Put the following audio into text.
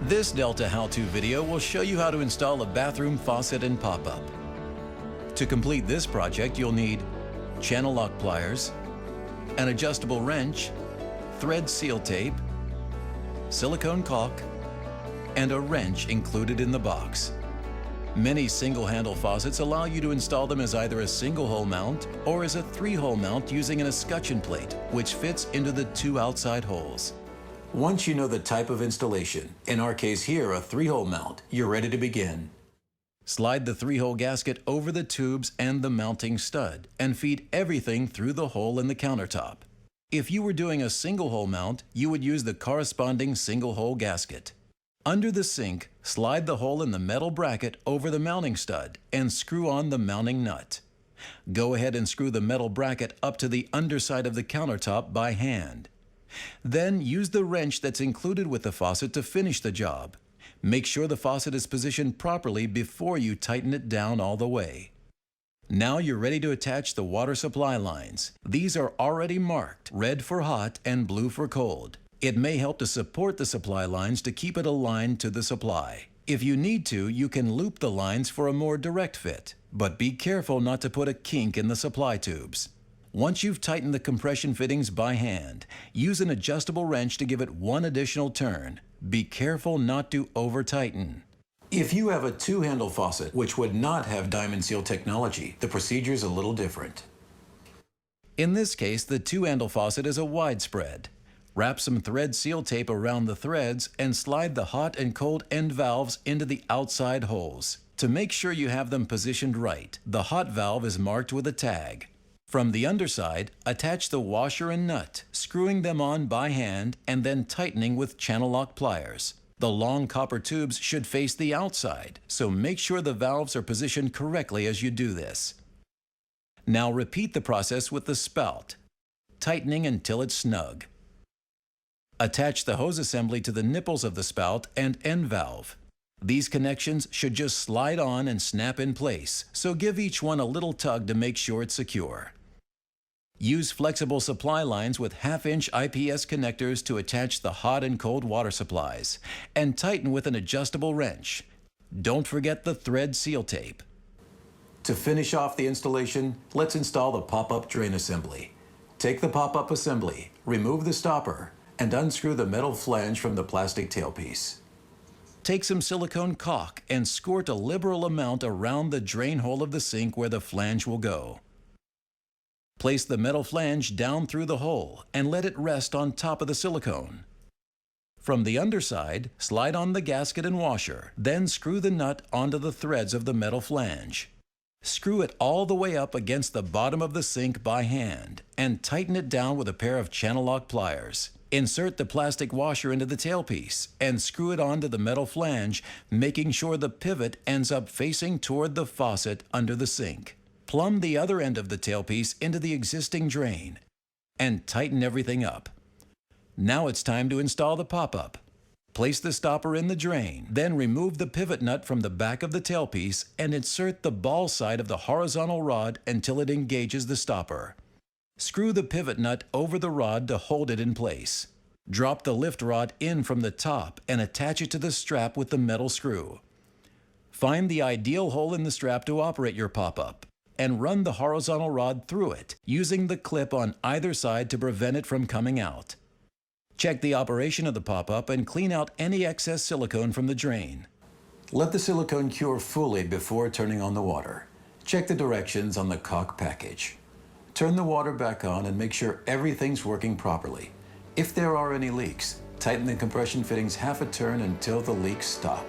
This Delta how-to video will show you how to install a bathroom faucet and pop-up. To complete this project, you'll need channel lock pliers, an adjustable wrench, thread seal tape, silicone caulk, and a wrench included in the box. Many single-handle faucets allow you to install them as either a single-hole mount or as a three-hole mount using an escutcheon plate, which fits into the two outside holes. Once you know the type of installation, in our case here a three-hole mount, you're ready to begin. Slide the three-hole gasket over the tubes and the mounting stud and feed everything through the hole in the countertop. If you were doing a single-hole mount, you would use the corresponding single-hole gasket. Under the sink, slide the hole in the metal bracket over the mounting stud and screw on the mounting nut. Go ahead and screw the metal bracket up to the underside of the countertop by hand. Then use the wrench that's included with the faucet to finish the job. Make sure the faucet is positioned properly before you tighten it down all the way. Now you're ready to attach the water supply lines. These are already marked, red for hot and blue for cold. It may help to support the supply lines to keep it aligned to the supply. If you need to, you can loop the lines for a more direct fit, but be careful not to put a kink in the supply tubes. Once you've tightened the compression fittings by hand, use an adjustable wrench to give it one additional turn. Be careful not to over-tighten. If you have a two-handle faucet, which would not have diamond seal technology, the procedure is a little different. In this case, the two-handle faucet is a widespread. Wrap some thread seal tape around the threads and slide the hot and cold end valves into the outside holes. To make sure you have them positioned right, the hot valve is marked with a tag. From the underside, attach the washer and nut, screwing them on by hand and then tightening with channel lock pliers. The long copper tubes should face the outside, so make sure the valves are positioned correctly as you do this. Now repeat the process with the spout, tightening until it's snug. Attach the hose assembly to the nipples of the spout and end valve. These connections should just slide on and snap in place, so give each one a little tug to make sure it's secure. Use flexible supply lines with half-inch IPS connectors to attach the hot and cold water supplies, and tighten with an adjustable wrench. Don't forget the thread seal tape. To finish off the installation, let's install the pop-up drain assembly. Take the pop-up assembly, remove the stopper, and unscrew the metal flange from the plastic tailpiece. Take some silicone caulk and squirt a liberal amount around the drain hole of the sink where the flange will go. Place the metal flange down through the hole and let it rest on top of the silicone. From the underside, slide on the gasket and washer, then screw the nut onto the threads of the metal flange. Screw it all the way up against the bottom of the sink by hand and tighten it down with a pair of channel lock pliers. Insert the plastic washer into the tailpiece and screw it onto the metal flange, making sure the pivot ends up facing toward the faucet under the sink. Plumb the other end of the tailpiece into the existing drain and tighten everything up. Now it's time to install the pop-up. Place the stopper in the drain, then remove the pivot nut from the back of the tailpiece and insert the ball side of the horizontal rod until it engages the stopper. Screw the pivot nut over the rod to hold it in place. Drop the lift rod in from the top and attach it to the strap with the metal screw. Find the ideal hole in the strap to operate your pop-up and run the horizontal rod through it, using the clip on either side to prevent it from coming out. Check the operation of the pop-up and clean out any excess silicone from the drain. Let the silicone cure fully before turning on the water. Check the directions on the caulk package. Turn the water back on and make sure everything's working properly. If there are any leaks, tighten the compression fittings half a turn until the leaks stop.